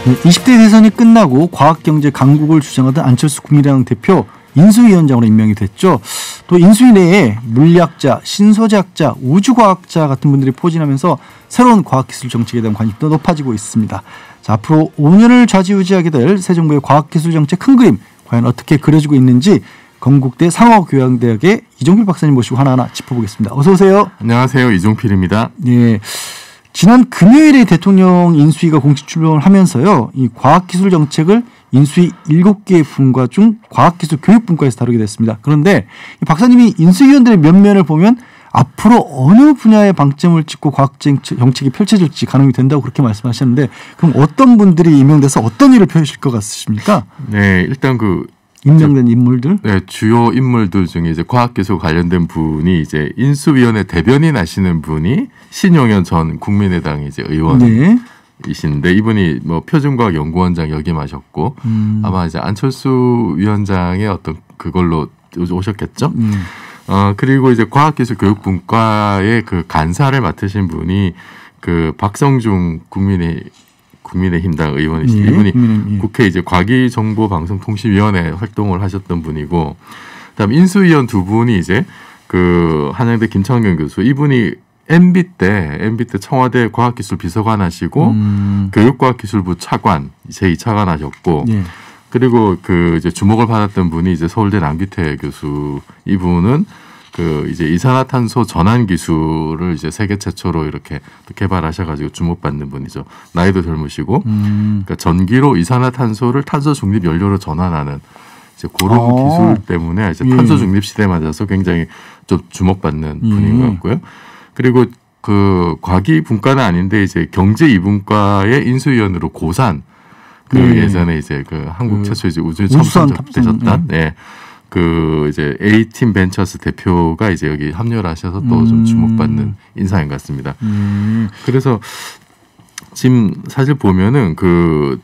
네, 20대 대선이 끝나고 과학경제 강국을 주장하던 안철수 국민의당 대표 인수위원장으로 임명이 됐죠. 또 인수위 내에 물리학자, 신소재학자, 우주과학자 같은 분들이 포진하면서 새로운 과학기술 정책에 대한 관심도 높아지고 있습니다. 자, 앞으로 5년을 좌지우지하게 될 새 정부의 과학기술 정책 큰 그림 과연 어떻게 그려지고 있는지 건국대 상어교양대학의 이종필 박사님 모시고 하나하나 짚어보겠습니다. 어서 오세요. 안녕하세요. 이종필입니다. 네. 지난 금요일에 대통령 인수위가 공식 출범을 하면서요. 이 과학기술 정책을 인수위 7개의 분과 중 과학기술 교육분과에서 다루게 됐습니다. 그런데 이 박사님이 인수위원들의 면면을 보면 앞으로 어느 분야에 방점을 찍고 과학 정책이 펼쳐질지 가능이 된다고 그렇게 말씀하셨는데 그럼 어떤 분들이 임명돼서 어떤 일을 펼칠 것 같으십니까? 네, 일단 임명된 인물들? 네, 주요 인물들 중에 이제 과학기술 관련된 분이 이제 인수위원회 대변인 하시는 분이 신용현 전 국민의당 이제 의원이신데 이분이 뭐 표준과학연구원장 역임하셨고 아마 이제 안철수 위원장의 어떤 그걸로 오셨겠죠. 그리고 이제 과학기술 교육분과의 그 간사를 맡으신 분이 그 박성중 국민의힘당 의원이시죠. 이분이 국회 이제 과기정보방송통신위원회 활동을 하셨던 분이고, 그다음 인수위원 두 분이 이제 그 한양대 김창경 교수, 이분이 MB 때 청와대 과학기술 비서관 하시고 교육과학기술부 차관 제2차관 하셨고, 그리고 그 이제 주목을 받았던 분이 이제 서울대 남기태 교수, 이분은 그 이제 이산화탄소 전환 기술을 이제 세계 최초로 이렇게 개발하셔가지고 주목받는 분이죠. 나이도 젊으시고, 그러니까 전기로 이산화탄소를 탄소 중립 연료로 전환하는 이제 그런 기술 때문에 이제 탄소 중립 시대에 맞아서 굉장히 좀 주목받는 분인 것 같고요. 그리고 그 과기 분과는 아닌데 이제 경제 2분과의 인수위원으로 고산, 그 예전에 이제 그 한국 최초 이제 우주에 처음 선정되셨던 그 이제 A팀 벤처스 대표가 이제 여기 합류를 하셔서 또 좀 주목받는 인사인 것 같습니다. 그래서 지금 사실 보면은 그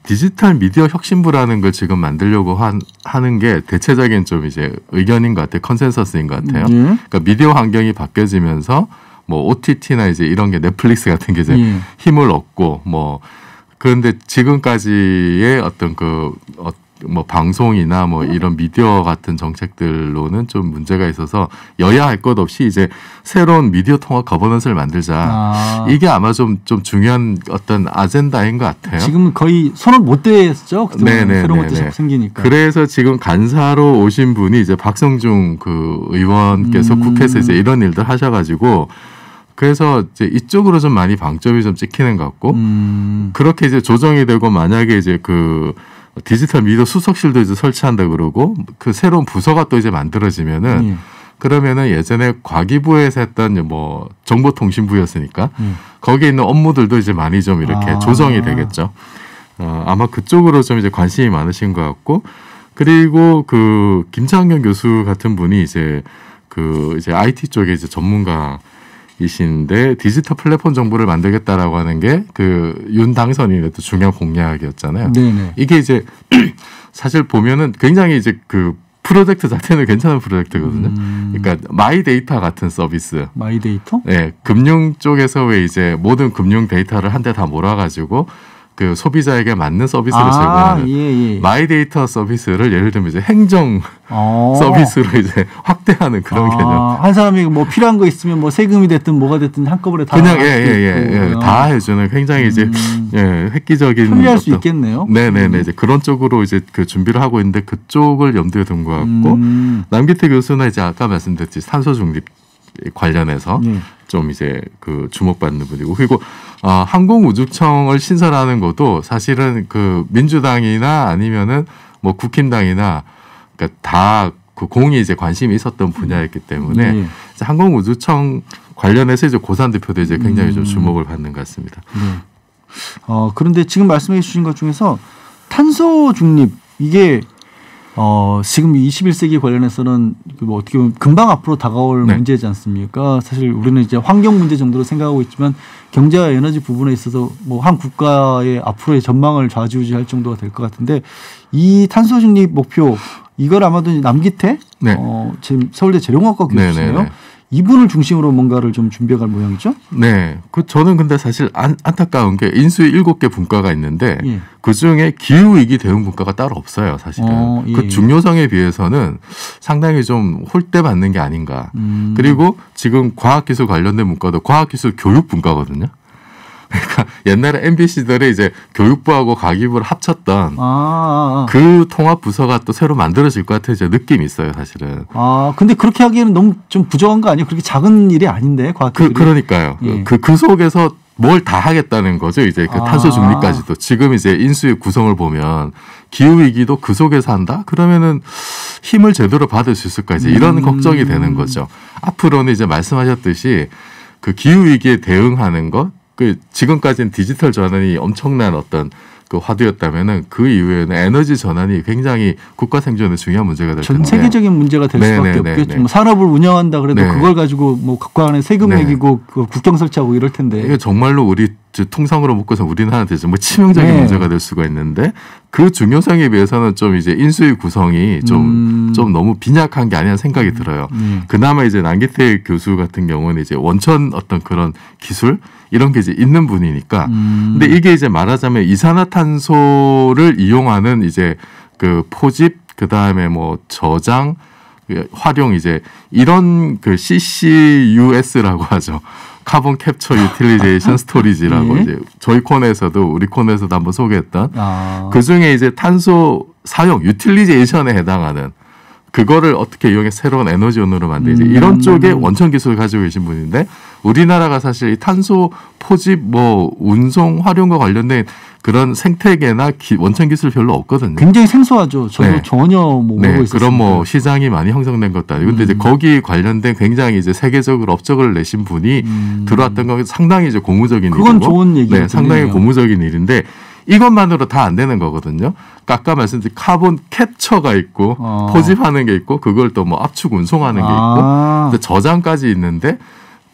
디지털 미디어 혁신부라는 걸 지금 만들려고 하는 게 대체적인 좀 이제 의견인 것 같아요. 컨센서스인 것 같아요. 그러니까 미디어 환경이 바뀌어지면서 뭐 OTT나 이제 이런 게 넷플릭스 같은 게 이제 힘을 얻고 뭐 그런데 지금까지의 어떤 뭐 방송이나 뭐 이런 미디어 같은 정책들로는 좀 문제가 있어서 여야 할 것 없이 이제 새로운 미디어 통합 거버넌스를 만들자. 이게 아마 좀 중요한 어떤 아젠다인 것 같아요. 지금은 거의 손을 못 대었죠. 새로운 것도 자꾸 생기니까. 그래서 지금 간사로 오신 분이 이제 박성중 그 의원께서 국회에서 이제 이런 일들 하셔가지고 그래서 이제 이쪽으로 좀 많이 방점이 좀 찍히는 것 같고 그렇게 이제 조정이 되고 만약에 이제 그 디지털 미디어 수석실도 이제 설치한다 그러고 그 새로운 부서가 또 이제 만들어지면은 그러면은 예전에 과기부에서 했던 뭐 정보통신부였으니까 거기에 있는 업무들도 이제 많이 좀 이렇게 조정이 되겠죠. 아마 그쪽으로 좀 이제 관심이 많으신 것 같고 그리고 그 김창경 교수 같은 분이 이제 그 이제 IT 쪽에 이제 전문가이신데 디지털 플랫폼 정보를 만들겠다라고 하는 게 그 윤 당선인의 또 중요한 공약이었잖아요. 이게 이제 사실 보면은 굉장히 이제 그 프로젝트 자체는 괜찮은 프로젝트거든요. 그러니까 마이데이터 같은 서비스. 마이데이터? 네, 금융 쪽에서 왜 이제 모든 금융 데이터를 한데 다 몰아가지고 그 소비자에게 맞는 서비스를 제공하는 마이데이터 서비스를 예를 들면 이제 행정 서비스로 이제 확대하는 그런 개념. 한 사람이 뭐 필요한 거 있으면 뭐 세금이 됐든 뭐가 됐든 한꺼번에 다 그냥 다 해주는 굉장히 이제 획기적인 편리할 수 있겠네요. 네네네 이제 그런 쪽으로 이제 그 준비를 하고 있는데 그쪽을 염두에 둔 것 같고 남기태 교수는 이제 아까 말씀드렸듯이 탄소 중립 관련해서 좀 이제 그 주목받는 분이고 그리고 항공우주청을 신설하는 것도 사실은 그 민주당이나 아니면은 뭐 국힘당이나 그러니까 다 그 공이 이제 관심이 있었던 분야였기 때문에 항공우주청 관련해서 이제 고산 대표도 이제 굉장히 좀 주목을 받는 것 같습니다. 그런데 지금 말씀해 주신 것 중에서 탄소 중립 이게 지금 21세기 관련해서는 뭐 어떻게 보면 금방 앞으로 다가올 문제지 않습니까? 사실 우리는 이제 환경 문제 정도로 생각하고 있지만 경제와 에너지 부분에 있어서 뭐 한 국가의 앞으로의 전망을 좌지우지할 정도가 될 것 같은데 이 탄소 중립 목표 이걸 아마도 남기태 지금 서울대 재료공학과 교수예요. 이분을 중심으로 뭔가를 좀 준비해갈 모양이죠? 네. 저는 근데 사실 안타까운 게 인수위 7개 분과가 있는데 예. 그중에 기후위기 대응 분과가 따로 없어요. 사실은. 예. 그 중요성에 비해서는 상당히 좀 홀대받는 게 아닌가. 그리고 지금 과학기술 관련된 문과도 과학기술 교육 분과거든요. 그러니까 옛날에 MB 시절에 이제 교육부하고 과기부를 합쳤던 그 통합 부서가 또 새로 만들어질 것 같은 이제 느낌이 있어요, 사실은. 근데 그렇게 하기에는 너무 좀 부정한 거 아니에요? 그렇게 작은 일이 아닌데, 과학기술이. 그러니까요. 예. 그 속에서 뭘 다 하겠다는 거죠. 이제 그 탄소 중립까지도. 지금 이제 인수위 구성을 보면 기후 위기도 그 속에서 한다? 그러면은 힘을 제대로 받을 수 있을까? 이제 이런 걱정이 되는 거죠. 앞으로는 이제 말씀하셨듯이 그 기후 위기에 대응하는 것, 그 지금까지는 디지털 전환이 엄청난 어떤 그 화두였다면은 그 이후에는 에너지 전환이 굉장히 국가 생존에 중요한 문제가 될 텐데. 전 세계적인 문제가 될 수밖에 없겠죠. 뭐 산업을 운영한다 그래도 그걸 가지고 뭐 각각 안에 세금 매기고 그 국경 설치하고 이럴 텐데. 이게 정말로 우리 통상으로 먹고서 우리나라한테 정말 치명적인 문제가 될 수가 있는데 그 중요성에 비해서는 좀 이제 인수위 구성이 좀 너무 빈약한 게 아니라 생각이 들어요. 그나마 이제 남기태 교수 같은 경우는 이제 원천 어떤 그런 기술 이런 게 이제 있는 분이니까. 근데 이게 이제 말하자면 이산화탄소를 이용하는 이제 그 포집, 그 다음에 뭐 저장, 활용 이제 이런 그 CCUS라고 하죠. 카본 캡처 유틸리제이션 스토리지라고 이제 저희 코너에서도 우리 코너에서도 한번 소개했던 그 중에 이제 탄소 사용 유틸리제이션에 해당하는 그거를 어떻게 이용해 새로운 에너지원으로 만들지 이런 쪽에 원천 기술을 가지고 계신 분인데 우리나라가 사실 이 탄소 포집 뭐 운송 활용과 관련된 그런 생태계나 원천 기술 별로 없거든요. 굉장히 생소하죠. 저도 전혀 모르고 있었어요. 그런 뭐 시장이 많이 형성된 것도 아니고 근데 이제 거기 관련된 굉장히 이제 세계적으로 업적을 내신 분이 들어왔던 건 상당히 이제 고무적인 그건 일이고 좋은 얘기예요. 네, 상당히 고무적인 일인데 이것만으로 다 안 되는 거거든요. 아까 말씀드린 카본 캡처가 있고 포집하는 게 있고 그걸 또 뭐 압축 운송하는 게 있고 저장까지 있는데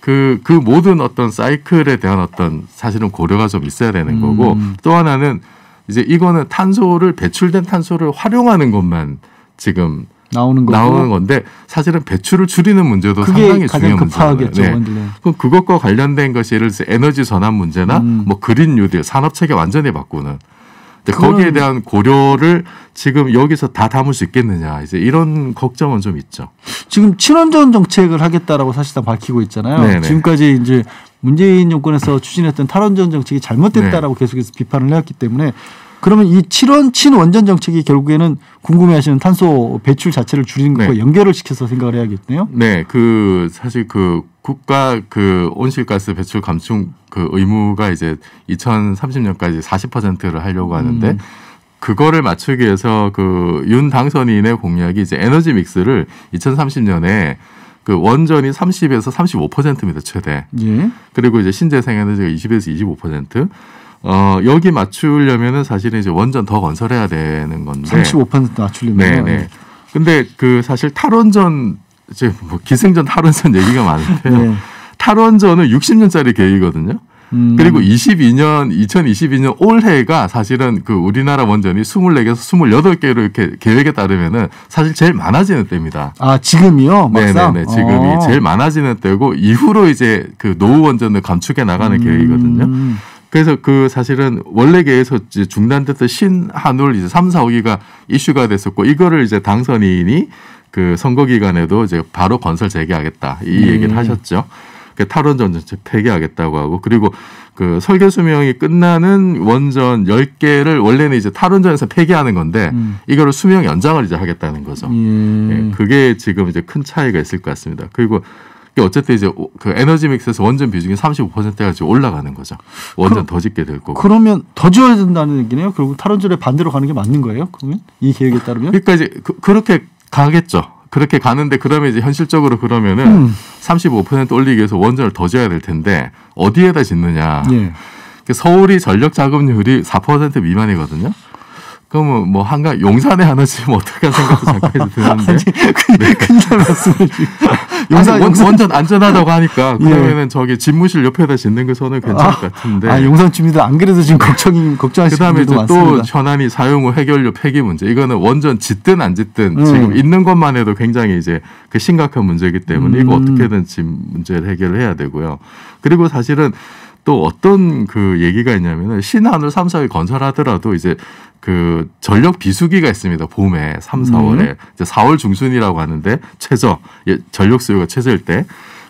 그 모든 어떤 사이클에 대한 어떤 사실은 고려가 좀 있어야 되는 거고 또 하나는 이제 이거는 배출된 탄소를 활용하는 것만 지금 나오는 건데 사실은 배출을 줄이는 문제도 상당히 중요한 문제잖아요. 네. 그럼 그것과 관련된 것이 예를 들어서 에너지 전환 문제나 뭐 그린 뉴딜 산업 체계 완전히 바꾸는 거기에 대한 고려를 지금 여기서 다 담을 수 있겠느냐 이제 이런 걱정은 좀 있죠. 지금 친환경 정책을 하겠다라고 사실상 밝히고 있잖아요. 네네. 지금까지 이제 문재인 정권에서 추진했던 탈원전 정책이 잘못됐다라고 계속해서 비판을 해왔기 때문에 그러면 이 친원전 정책이 결국에는 궁금해하시는 탄소 배출 자체를 줄이는 것과 연결을 시켜서 생각을 해야겠네요. 네, 사실 국가 온실가스 배출 감축 의무가 이제 2030년까지 40%를 하려고 하는데 그거를 맞추기 위해서 윤 당선인의 공약이 이제 에너지 믹스를 2030년에 원전이 30에서 35%입니다 최대. 예. 그리고 이제 신재생 에너지가 20에서 25%. 여기 맞추려면은 사실은 이제 원전 더 건설해야 되는 건데. 35% 맞추려면. 네. 근데 사실 탈원전 이제 뭐 기승전 탈원전 얘기가 많은데요. 탈원전은 60년짜리 계획이거든요. 그리고 2022년 올해가 사실은 우리나라 원전이 24개에서 28개로 이렇게 계획에 따르면은 사실 제일 많아지는 때입니다. 아, 지금이요? 막상? 네네네. 지금이 제일 많아지는 때고 이후로 이제 노후 원전을 감축해 나가는 계획이거든요. 그래서 사실은 원래 계획에서 이제 중단됐던 신한울 이제 3, 4, 5기가 이슈가 됐었고 이거를 이제 당선인이 선거 기간에도 이제 바로 건설 재개하겠다 이 얘기를 하셨죠. 탈원전 정책 폐기하겠다고 하고 그리고 설계 수명이 끝나는 원전 10개를 원래는 이제 탈원전에서 폐기하는 건데 이거를 수명 연장을 이제 하겠다는 거죠. 예, 그게 지금 이제 큰 차이가 있을 것 같습니다. 그리고 어쨌든 이제 에너지 믹스에서 원전 비중이 35%가 지금 올라가는 거죠. 원전 더 짓게 될 거고. 그러면 더 지어야 된다는 얘기네요. 결국 탈원전에 반대로 가는 게 맞는 거예요? 그러면 이 계획에 따르면? 그러니까 이제 그렇게 가겠죠. 그렇게 가는데 그러면 이제 현실적으로 그러면은 35% 올리기 위해서 원전을 더 지어야 될 텐데 어디에다 짓느냐. 예. 서울이 전력 자금률이 4% 미만이거든요. 그러면 뭐 한강 용산에 하나지 뭐 어떡한 생각도 잠깐 드는데. 아니, 큰일 말씀을 용산 완전 안전하다고 하니까 그러면은 예. 저기 집무실 옆에다 짓는 거 저는 괜찮을 것 같은데. 용산 주민들 안 그래도 지금 걱정하시는 그다음에 분들도 이제 많습니다. 또 현안이 사용 후 해결료 폐기 문제. 이거는 원전 짓든 안 짓든 지금 있는 것만 해도 굉장히 이제 그 심각한 문제이기 때문에 이거 어떻게든 지금 문제를 해결을 해야 되고요. 그리고 사실은 또 어떤 그 얘기가 있냐면은 신한울 3, 4일 건설하더라도 이제 그 전력 비수기가 있습니다. 봄에 3, 4월에 이제 4월 중순이라고 하는데 최저 전력 수요가 최저일 때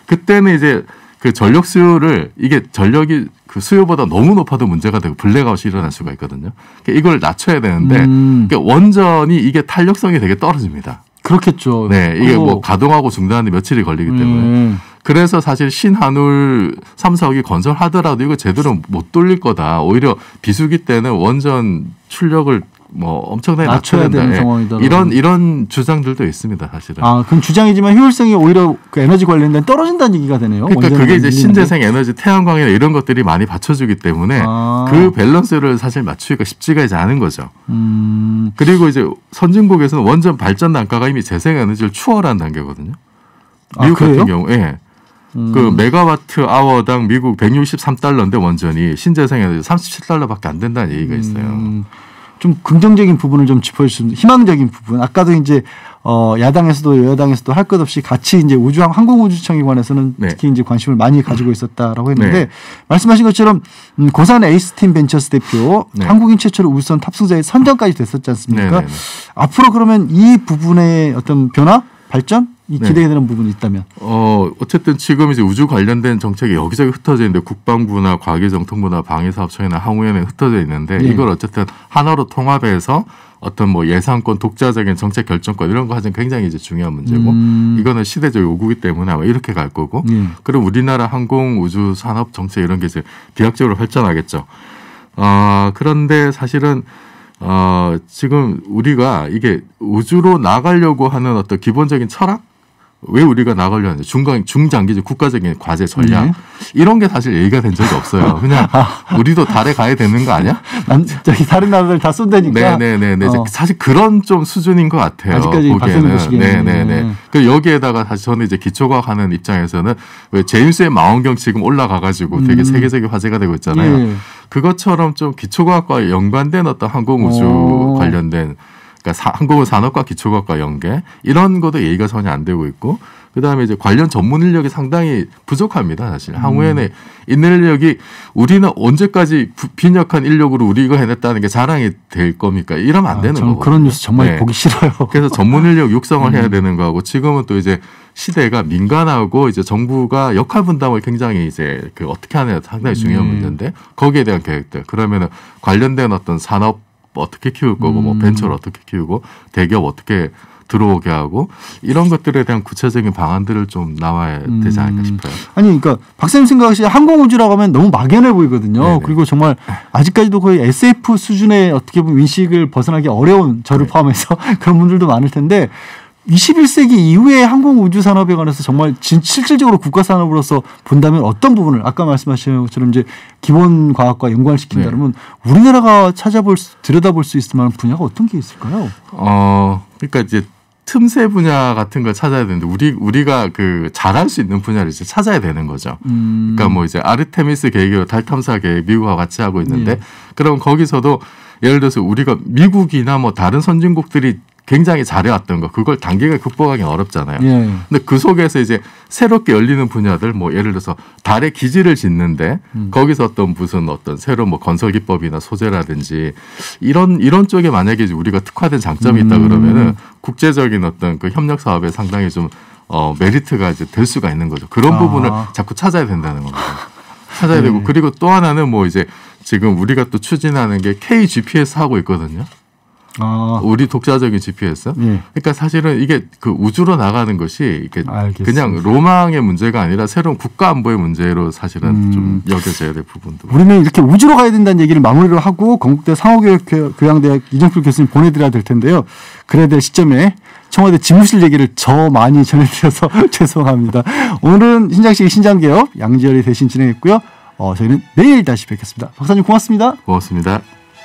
그때는 이제 그 전력 수요를 이게 전력이 그 수요보다 너무 높아도 문제가 되고 블랙아웃이 일어날 수가 있거든요. 그러니까 이걸 낮춰야 되는데 그러니까 원전이 이게 탄력성이 되게 떨어집니다. 그렇겠죠. 네, 이게 뭐 가동하고 중단하는데 며칠이 걸리기 때문에. 그래서 사실 신한울 3, 4호기 건설하더라도 이거 제대로 못 돌릴 거다. 오히려 비수기 때는 원전 출력을 뭐 엄청나게 낮춰야 되는 상황이다. 이런 주장들도 있습니다, 사실은. 그럼 주장이지만 효율성이 오히려 그 에너지 관련된 떨어진다는 얘기가 되네요. 그러니까 그게 이제 신재생 에너지, 태양광이나 이런 것들이 많이 받쳐주기 때문에 그 밸런스를 사실 맞추기가 쉽지가 않은 거죠. 그리고 이제 선진국에서는 원전 발전 단가가 이미 재생 에너지를 추월한 단계거든요. 미국 같은 경우에. 그 메가와트 아워당 미국 163달러인데 원전이 신재생 에너지 37달러밖에 안 된다는 얘기가 있어요. 좀 긍정적인 부분을 좀 짚어주시면 희망적인 부분. 아까도 이제 야당에서도 여야당에서도 할 것 없이 같이 이제 항공우주청에 관해서는 특히 이제 관심을 많이 가지고 있었다라고 했는데 말씀하신 것처럼 고산 에이스팀 벤처스 대표 한국인 최초로 우주선 탑승자의 선정까지 됐었지 않습니까? 앞으로 그러면 이 부분의 어떤 변화, 발전? 이 기대되는 부분이 있다면? 어쨌든 지금 이제 우주 관련된 정책이 여기저기 흩어져 있는데 국방부나 과기정통부나 방위사업청이나 항우연에 흩어져 있는데 이걸 어쨌든 하나로 통합해서 어떤 뭐 예산권, 독자적인 정책 결정권 이런 거 하여튼 굉장히 이제 중요한 문제고 이거는 시대적 요구이기 때문에 아마 이렇게 갈 거고 그럼 우리나라 항공 우주 산업 정책 이런 게 이제 비약적으로 발전하겠죠. 그런데 사실은 지금 우리가 이게 우주로 나가려고 하는 어떤 기본적인 철학? 왜 우리가 나가려고 하는지 중장기적 국가적인 과제 전략 이런 게 사실 얘기가 된 적이 없어요. 그냥 우리도 달에 가야 되는 거 아니야? 저기 다른 나라들 다 쏜다니까. 네네네. 사실 그런 좀 수준인 것 같아요. 아직까지 보기에는. 네네네. 그 여기에다가 사실 저는 이제 기초과학 하는 입장에서는 왜 제임스의 망원경 지금 올라가가지고 되게 세계적인 화제가 되고 있잖아요. 그것처럼 좀 기초과학과 연관된 어떤 항공우주 관련된 그러니까 항공우 산업과 기초과학과 연계 이런 것도 얘기가 전혀 안 되고 있고 그다음에 이제 관련 전문 인력이 상당히 부족합니다. 사실 항우연에 있는 인력이 우리는 언제까지 빈약한 인력으로 우리 이거 해냈다는 게 자랑이 될 겁니까? 이러면 안 되는 거거든요. 그런 뉴스 정말 보기 싫어요. 그래서 전문 인력 육성을 해야 되는 거하고 지금은 또 이제 시대가 민간하고 이제 정부가 역할 분담을 굉장히 이제 그 어떻게 하느냐 상당히 중요한 문제인데 거기에 대한 계획들 그러면은 관련된 어떤 산업 어떻게 키울 거고 뭐 벤처를 어떻게 키우고 대기업 어떻게 들어오게 하고 이런 것들에 대한 구체적인 방안들을 좀 나와야 되지 않을까 싶어요. 아니 그러니까 박사님 생각하시기에 항공우주라고 하면 너무 막연해 보이거든요. 네네. 그리고 정말 아직까지도 거의 SF 수준의 어떻게 보면 인식을 벗어나기 어려운 저를 포함해서 그런 분들도 많을 텐데 21세기 이후의 항공우주 산업에 관해서 정말 실질적으로 국가 산업으로서 본다면 어떤 부분을 아까 말씀하신 것처럼 이제 기본 과학과 연관시킨다면 우리나라가 들여다볼 수 있을 만한 분야가 어떤 게 있을까요? 그러니까 이제 틈새 분야 같은 걸 찾아야 되는데 우리가 그 잘할 수 있는 분야를 이제 찾아야 되는 거죠. 그러니까 뭐 이제 아르테미스 계획으로 달 탐사 계획 미국과 같이 하고 있는데 그럼 거기서도 예를 들어서 우리가 미국이나 뭐 다른 선진국들이 굉장히 잘해왔던 거 그걸 단기간에 극복하기 어렵잖아요. 근데 그 속에서 이제 새롭게 열리는 분야들 뭐 예를 들어서 달에 기지를 짓는데 거기서 어떤 새로운 뭐 건설 기법이나 소재라든지 이런 쪽에 만약에 이제 우리가 특화된 장점이 있다 그러면은 국제적인 어떤 그 협력 사업에 상당히 좀 메리트가 이제 될 수가 있는 거죠. 그런 부분을 자꾸 찾아야 된다는 겁니다. 찾아야 되고 그리고 또 하나는 뭐 이제 지금 우리가 또 추진하는 게 KGPS 하고 있거든요. 우리 독자적인 GPS. 그러니까 사실은 이게 그 우주로 나가는 것이 이렇게 그냥 로망의 문제가 아니라 새로운 국가 안보의 문제로 사실은 좀 여겨져야 될 부분도. 우리는 이렇게 우주로 가야 된다는 얘기를 마무리로 하고 건국대 상호교양대학 이정필 교수님 보내드려야 될 텐데요. 그래야 될 시점에 청와대 집무실 얘기를 저 많이 전해드려서 죄송합니다. 오늘은 신장식 신장개업 양지열이 대신 진행했고요. 저희는 내일 다시 뵙겠습니다. 박사님 고맙습니다. 고맙습니다.